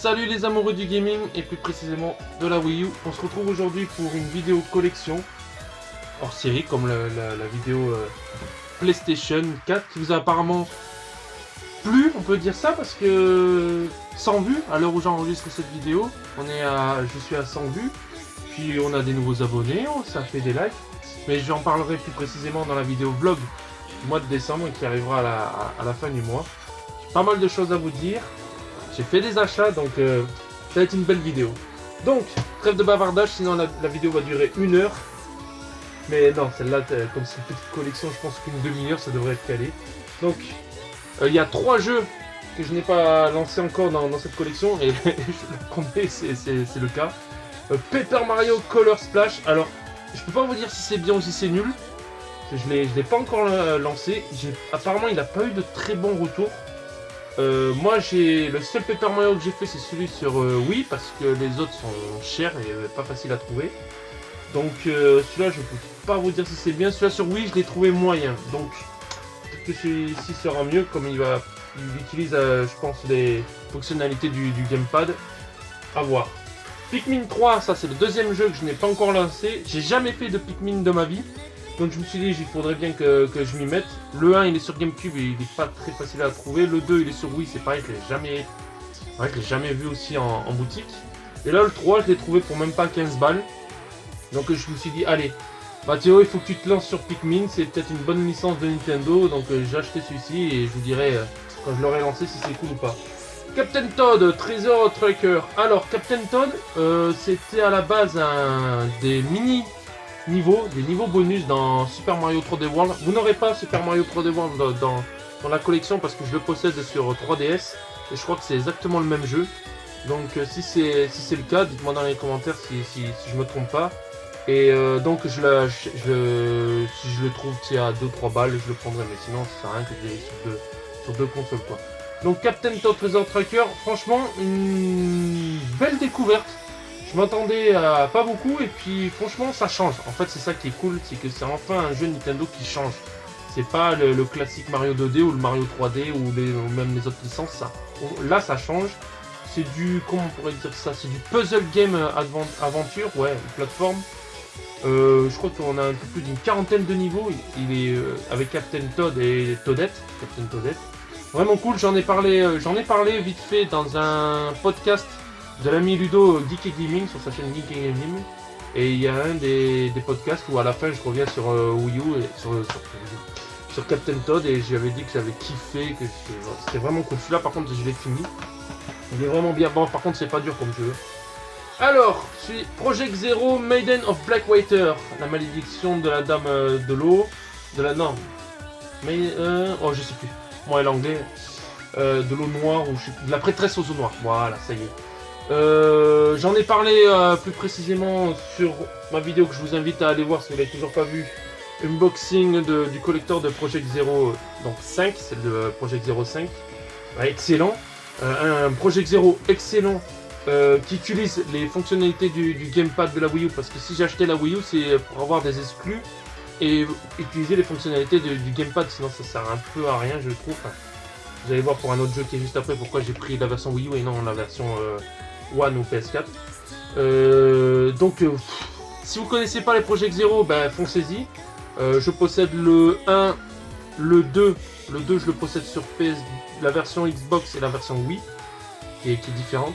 Salut les amoureux du gaming et plus précisément de la Wii U. On se retrouve aujourd'hui pour une vidéo collection hors série comme la vidéo PlayStation 4 qui vous a apparemment plu, on peut dire ça, parce que 100 vues à l'heure où j'enregistre cette vidéo. Je suis à 100 vues, puis on a des nouveaux abonnés, ça fait des likes. Mais j'en parlerai plus précisément dans la vidéo vlog du mois de décembre qui arrivera à la fin du mois. Pas mal de choses à vous dire. J'ai fait des achats, donc ça va être une belle vidéo. Donc, trêve de bavardage, sinon la vidéo va durer 1 heure. Mais non, celle-là, comme c'est une petite collection, je pense qu'une demi-heure, ça devrait être calé. Donc, il y a 3 jeux que je n'ai pas lancés encore dans cette collection, et je le promets, c'est le cas. Paper Mario Color Splash. Alors, je peux pas vous dire si c'est bien ou si c'est nul. Je l'ai pas encore lancé. Apparemment, il n'a pas eu de très bons retours. Moi, le seul Paper Mario que j'ai fait, c'est celui sur Wii, parce que les autres sont chers et pas faciles à trouver. Donc celui-là, je peux pas vous dire si c'est bien. Celui-là sur Wii, je l'ai trouvé moyen. Donc peut-être que celui-ci sera mieux, comme il utilise, je pense, les fonctionnalités du gamepad. À voir. Pikmin 3, ça c'est le deuxième jeu que je n'ai pas encore lancé. J'ai jamais fait de Pikmin de ma vie. Donc je me suis dit, il faudrait bien que je m'y mette. Le 1, il est sur GameCube et il n'est pas très facile à trouver. Le 2, il est sur Wii, c'est pareil, je l'ai jamais vu aussi en boutique. Et là, le 3, je l'ai trouvé pour même pas 15 balles. Donc je me suis dit, allez, Mathéo, il faut que tu te lances sur Pikmin. C'est peut-être une bonne licence de Nintendo. Donc j'ai acheté celui-ci et je vous dirai quand je l'aurai lancé si c'est cool ou pas. Captain Toad, Treasure Tracker. Alors, Captain Toad, c'était à la base des des niveaux bonus dans Super Mario 3D World. Vous n'aurez pas Super Mario 3D World dans la collection parce que je le possède sur 3DS et je crois que c'est exactement le même jeu. Donc si c'est le cas, dites-moi dans les commentaires si je me trompe pas. Et donc si je le trouve à 2-3 balles, je le prendrai, mais sinon ça sert à rien que je l'ai sur deux consoles quoi. Donc Captain Toad Treasure Tracker, franchement une belle découverte. Je m'attendais à pas beaucoup et puis franchement ça change. En fait c'est ça qui est cool, c'est que c'est enfin un jeu Nintendo qui change. C'est pas le classique Mario 2D ou le Mario 3D ou même les autres licences. Là ça change. C'est comment on pourrait dire ça? C'est du puzzle game aventure, ouais, une plateforme. Je crois qu'on a un peu plus d'une quarantaine de niveaux. Il est avec Captain Toad et Captain Toadette. Vraiment cool, j'en ai parlé vite fait dans un podcast de l'ami Ludo Geek & Gaming sur sa chaîne Geek & Gaming. Et il y a un des podcasts où à la fin je reviens sur Wii U et sur Captain Toad et j'avais dit que j'avais kiffé, que c'était vraiment cool. Celui-là par contre je l'ai fini. Il est vraiment bien. Bon par contre c'est pas dur comme jeu. Alors, Project Zero Maiden of Blackwater. La malédiction de la dame de l'eau. De la norme. Mais oh je sais plus. Moi et l'anglais. De l'eau noire ou de la prêtresse aux eaux noires. Voilà, ça y est. J'en ai parlé plus précisément sur ma vidéo que je vous invite à aller voir si vous l'avez toujours pas vu. Unboxing du collector de Project Zero, donc 5, c'est le Project Zero 5. Ouais, excellent. Un Project Zero excellent qui utilise les fonctionnalités du gamepad de la Wii U. Parce que si j'ai acheté la Wii U, c'est pour avoir des exclus et utiliser les fonctionnalités du gamepad. Sinon, ça sert un peu à rien, je trouve. Enfin, vous allez voir pour un autre jeu qui est juste après pourquoi j'ai pris la version Wii U et non la version One ou PS4. Si vous connaissez pas les Project Zero, ben foncez-y. Je possède le 1, le 2. Le 2 je le possède sur PS, la version Xbox et la version Wii qui est différente.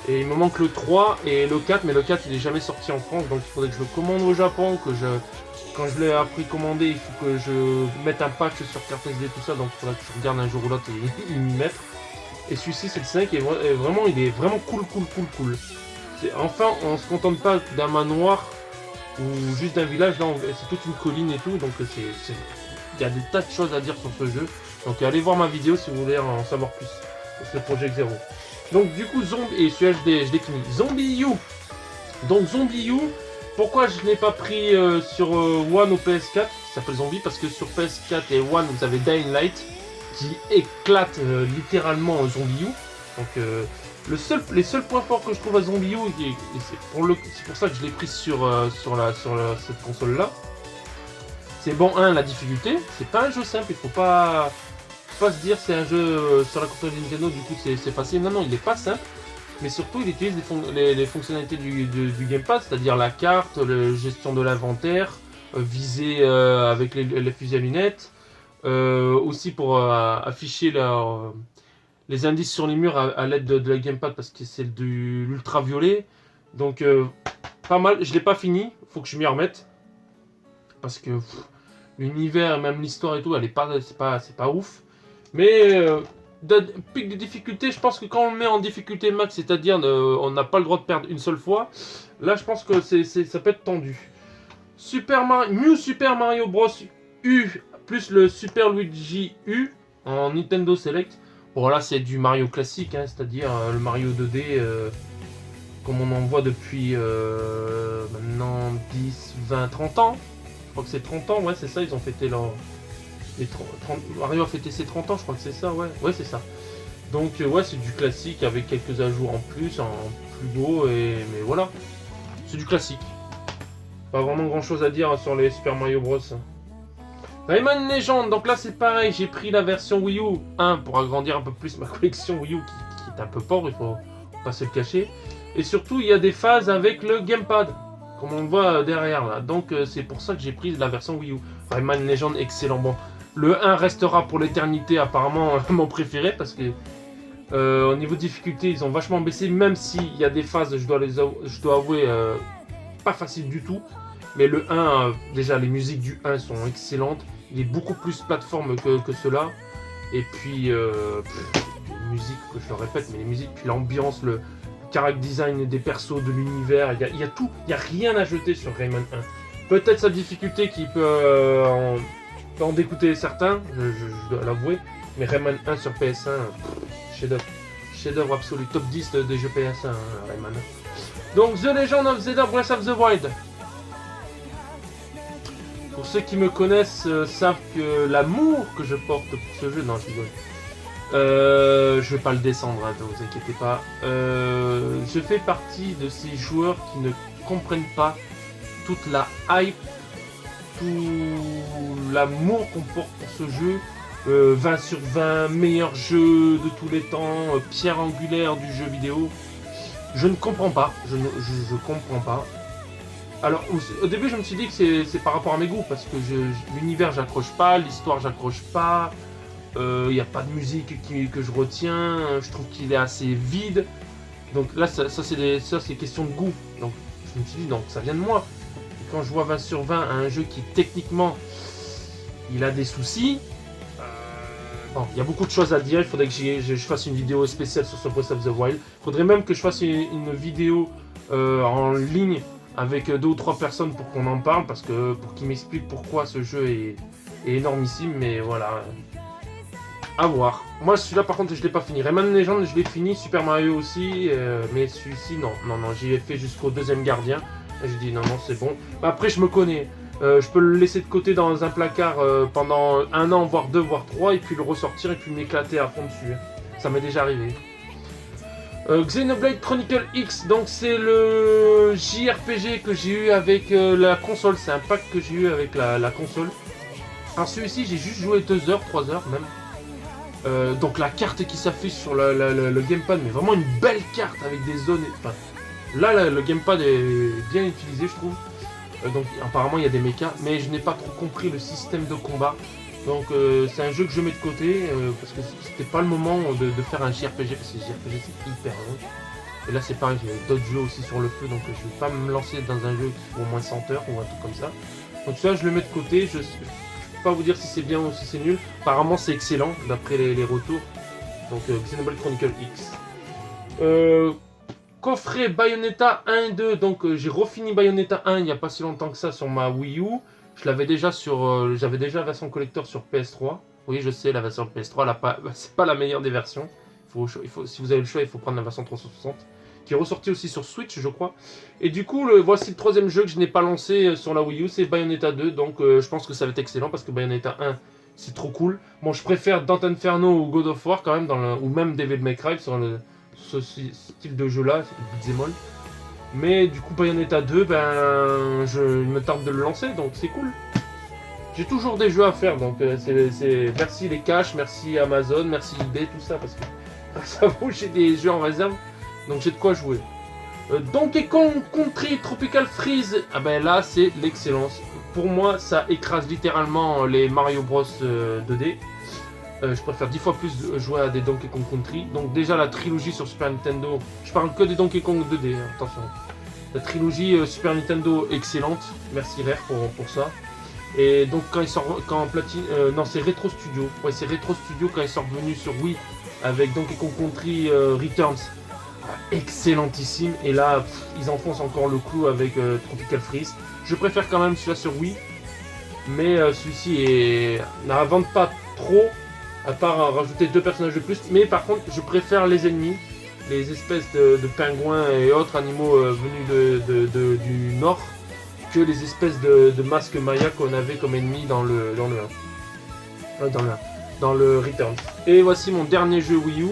Et il me manque le 3 et le 4, mais le 4 il est jamais sorti en France, donc il faudrait que je le commande au Japon, quand je l'ai appris commander, il faut que je mette un patch sur carte SD tout ça, donc il faudrait que je regarde un jour ou l'autre et m'y mettre. Et celui-ci c'est le 5 et vraiment il est vraiment cool. Enfin on se contente pas d'un manoir ou juste d'un village, là c'est toute une colline et tout, donc il y a des tas de choses à dire sur ce jeu. Donc allez voir ma vidéo si vous voulez en savoir plus sur ce Project Zero. Donc du coup et celui-là je l'ai fini. Zombie U. Donc Zombie U, pourquoi je ne l'ai pas pris sur One ou PS4? Ça s'appelle Zombie parce que sur PS4 et One vous avez Dying Light qui éclate littéralement Zombie U. Donc les seuls points forts que je trouve à Zombie U, et c'est pour ça que je l'ai pris sur cette console là, c'est bon, la difficulté, c'est pas un jeu simple, il faut pas se dire c'est un jeu sur la console Nintendo, du coup c'est facile. Non, il est pas simple. mais surtout il utilise les fonctionnalités du gamepad, c'est-à-dire la carte, la gestion de l'inventaire, viser avec les fusils à lunettes, aussi pour afficher les indices sur les murs à l'aide de la gamepad parce que c'est de l'ultraviolet. Donc pas mal, je l'ai pas fini, faut que je m'y remette parce que l'univers, même l'histoire et tout, elle est pas, c'est pas ouf. Mais pic de difficulté, je pense que quand on le met en difficulté max, c'est-à-dire on n'a pas le droit de perdre une seule fois, là je pense que ça peut être tendu. New Super Mario Bros U plus le Super Luigi U en Nintendo Select. Bon là c'est du Mario classique, hein, c'est-à-dire le Mario 2D comme on en voit depuis maintenant 10, 20, 30 ans. Je crois que c'est 30 ans, ouais c'est ça, ils ont fêté leur... Mario a fêté ses 30 ans, je crois que c'est ça, ouais. Ouais c'est ça. Donc ouais c'est du classique avec quelques ajouts en plus, en plus beau, mais voilà. C'est du classique. Pas vraiment grand chose à dire sur les Super Mario Bros. Rayman Legend, donc là c'est pareil, j'ai pris la version Wii U 1 pour agrandir un peu plus ma collection Wii U qui est un peu pauvre, il faut pas se le cacher. Et surtout il y a des phases avec le gamepad, comme on le voit derrière là, donc c'est pour ça que j'ai pris la version Wii U. Rayman Legend excellent, bon. Le 1 restera pour l'éternité apparemment mon préféré parce que au niveau de difficulté ils ont vachement baissé, même s'il y a des phases, je dois avouer, pas facile du tout. Mais le 1, déjà les musiques du 1 sont excellentes. Il est beaucoup plus plateforme que ceux-là. Et puis, les musiques, que je le répète, mais les musiques, puis l'ambiance, le character design des persos, de l'univers, il y a tout. Il n'y a rien à jeter sur Rayman 1. Peut-être sa difficulté qui peut en dégoûter certains, je dois l'avouer. Mais Rayman 1 sur PS1, chef-d'œuvre. Chef-d'œuvre absolu. Top 10 des jeux PS1, Rayman 1. Donc, The Legend of Zelda Breath of the Wild. Pour ceux qui me connaissent savent que l'amour que je porte pour ce jeu, non je rigole, je vais pas le descendre, hein, ne vous inquiétez pas, je fais partie de ces joueurs qui ne comprennent pas toute la hype, tout l'amour qu'on porte pour ce jeu, 20 sur 20, meilleur jeu de tous les temps, pierre angulaire du jeu vidéo, je ne comprends pas, je comprends pas. Alors au début je me suis dit que c'est par rapport à mes goûts parce que l'univers j'accroche pas, l'histoire j'accroche pas, il n'y a pas de musique que je retiens, je trouve qu'il est assez vide. Donc là ça c'est question de goût. Donc je me suis dit donc ça vient de moi. Et quand je vois 20 sur 20 à un jeu qui techniquement il a des soucis, bon, il y a beaucoup de choses à dire, il faudrait que je fasse une vidéo spéciale sur ce Breath of the Wild. Il faudrait même que je fasse une vidéo en ligne avec 2 ou 3 personnes pour qu'on en parle, parce que pour qu'ils m'expliquent pourquoi ce jeu est énormissime, mais voilà. À voir. Moi celui-là par contre je l'ai pas fini. Rayman Legend je l'ai fini, Super Mario aussi, mais celui-ci non, j'y ai fait jusqu'au deuxième gardien. Et je dis non c'est bon. Après je me connais. Je peux le laisser de côté dans un placard pendant 1 an, voire 2, voire 3, et puis le ressortir et puis m'éclater à fond dessus. Ça m'est déjà arrivé. Xenoblade Chronicle X, donc c'est le JRPG que j'ai eu avec la console, c'est un pack que j'ai eu avec la console. Alors celui-ci j'ai juste joué 2 heures, 3 heures même. Donc la carte qui s'affiche sur le gamepad, mais vraiment une belle carte avec des zones, enfin, là le gamepad est bien utilisé je trouve. Donc apparemment il y a des mechas, mais je n'ai pas trop compris le système de combat. Donc c'est un jeu que je mets de côté parce que c'était pas le moment de faire un JRPG parce que JRPG c'est hyper long. Et là c'est pareil, j'ai d'autres jeux aussi sur le feu donc je vais pas me lancer dans un jeu qui fait au moins 100 heures ou un truc comme ça. Donc ça je le mets de côté, je peux pas vous dire si c'est bien ou si c'est nul. Apparemment c'est excellent d'après les retours. Donc Xenoblade Chronicle X. Coffret Bayonetta 1 et 2, donc j'ai refini Bayonetta 1 il n'y a pas si longtemps que ça sur ma Wii U. Je l'avais déjà j'avais déjà la version collector sur PS3. Oui, je sais, la version PS3, c'est pas la meilleure des versions. Si vous avez le choix, il faut prendre la version 360, qui est ressortie aussi sur Switch, je crois. Et du coup, voici le troisième jeu que je n'ai pas lancé sur la Wii U, c'est Bayonetta 2. Donc je pense que ça va être excellent parce que Bayonetta 1, c'est trop cool. Bon, je préfère Dante Inferno ou God of War quand même, ou même Devil May Cry sur ce style de jeu-là, beat'em all. Mais du coup Bayonetta 2, il me tarde de le lancer, donc c'est cool. J'ai toujours des jeux à faire, donc merci les caches, merci Amazon, merci eBay, tout ça, parce que grâce à vous j'ai des jeux en réserve Donc j'ai de quoi jouer. Donkey Kong Country Tropical Freeze, ah ben là c'est l'excellence. Pour moi ça écrase littéralement les Mario Bros 2D. Je préfère 10 fois plus jouer à des Donkey Kong Country. Donc déjà la trilogie sur Super Nintendo, je parle que des Donkey Kong 2D, hein, attention. La trilogie Super Nintendo excellente, merci Rare pour ça. Et donc quand il sort, quand Platine, non c'est Retro Studio, ouais c'est Retro Studio quand ils sont revenus sur Wii avec Donkey Kong Country Returns, excellentissime. Et là ils enfoncent encore le clou avec Tropical Freeze. Je préfère quand même celui-là sur Wii, mais celui-ci n'invente pas trop, à part rajouter 2 personnages de plus. Mais par contre je préfère les ennemis, les espèces de pingouins et autres animaux venus du nord, que les espèces de masques Maya qu'on avait comme ennemis dans le 1. Dans le Returns. Et voici mon dernier jeu Wii U.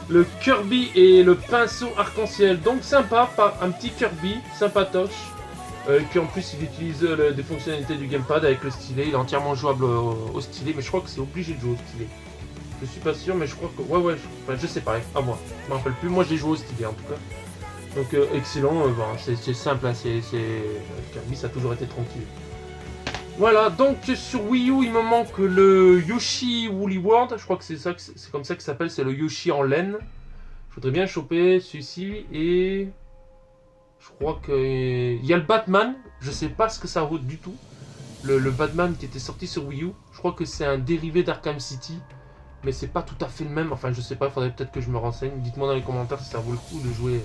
Le Kirby et le pinceau arc-en-ciel. Donc sympa, un petit Kirby, sympatoche. Qui en plus il utilise des fonctionnalités du gamepad avec le stylet. Il est entièrement jouable au stylet, mais je crois que c'est obligé de jouer au stylet. Je suis pas sûr, mais je crois que... Ouais, je sais pas, à moi. Je me rappelle plus, moi j'ai joué au stylet en tout cas. Donc excellent, bon, c'est simple, hein, Kirby ça a toujours été tranquille. Voilà, donc sur Wii U il me manque le Yoshi Woolly World, je crois que c'est comme ça que ça s'appelle, c'est le Yoshi en laine. Je voudrais bien choper celui-ci et... Je crois qu'il y a le Batman, je sais pas ce que ça vaut du tout. Le Batman qui était sorti sur Wii U, je crois que c'est un dérivé d'Arkham City. Mais c'est pas tout à fait le même, enfin je sais pas, il faudrait peut-être que je me renseigne. Dites-moi dans les commentaires si ça vaut le coup de jouer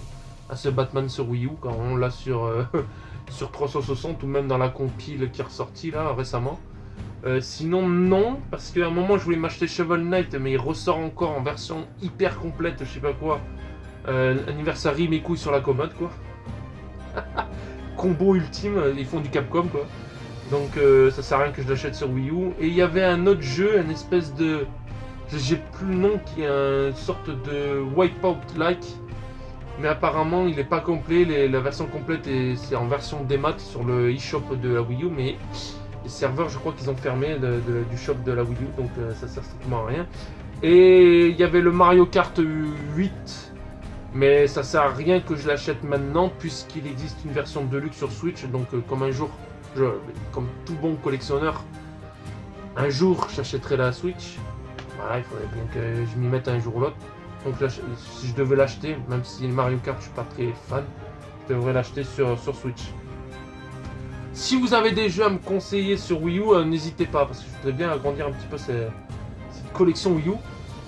à ce Batman sur Wii U quand on l'a sur 360 ou même dans la compile qui est ressortie là récemment. Sinon non, parce qu'à un moment je voulais m'acheter Shovel Knight mais il ressort encore en version hyper complète, je sais pas quoi. Anniversary mes couilles sur la commode quoi. Combo ultime, ils font du Capcom quoi. Donc ça sert à rien que je l'achète sur Wii U. Et il y avait un autre jeu, une espèce de... J'ai plus le nom, qui est une sorte de Wipeout-like. Mais apparemment il n'est pas complet, la version complète c'est en version démat sur le eShop de la Wii U. Mais les serveurs je crois qu'ils ont fermé du shop de la Wii U, donc ça sert strictement à rien. Et il y avait le Mario Kart 8. Mais ça sert à rien que je l'achète maintenant puisqu'il existe une version Deluxe sur Switch. Donc comme un jour, comme tout bon collectionneur, un jour j'achèterai la Switch. Voilà, il faudrait bien que je m'y mette un jour ou l'autre. Donc là, si je devais l'acheter, même si Mario Kart je suis pas très fan, je devrais l'acheter sur Switch. Si vous avez des jeux à me conseiller sur Wii U, n'hésitez pas parce que je voudrais bien agrandir un petit peu cette collection Wii U.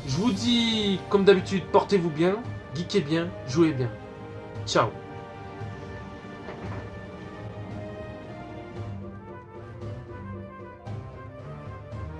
Je vous dis, comme d'habitude, portez-vous bien, geekez bien, jouez bien. Ciao.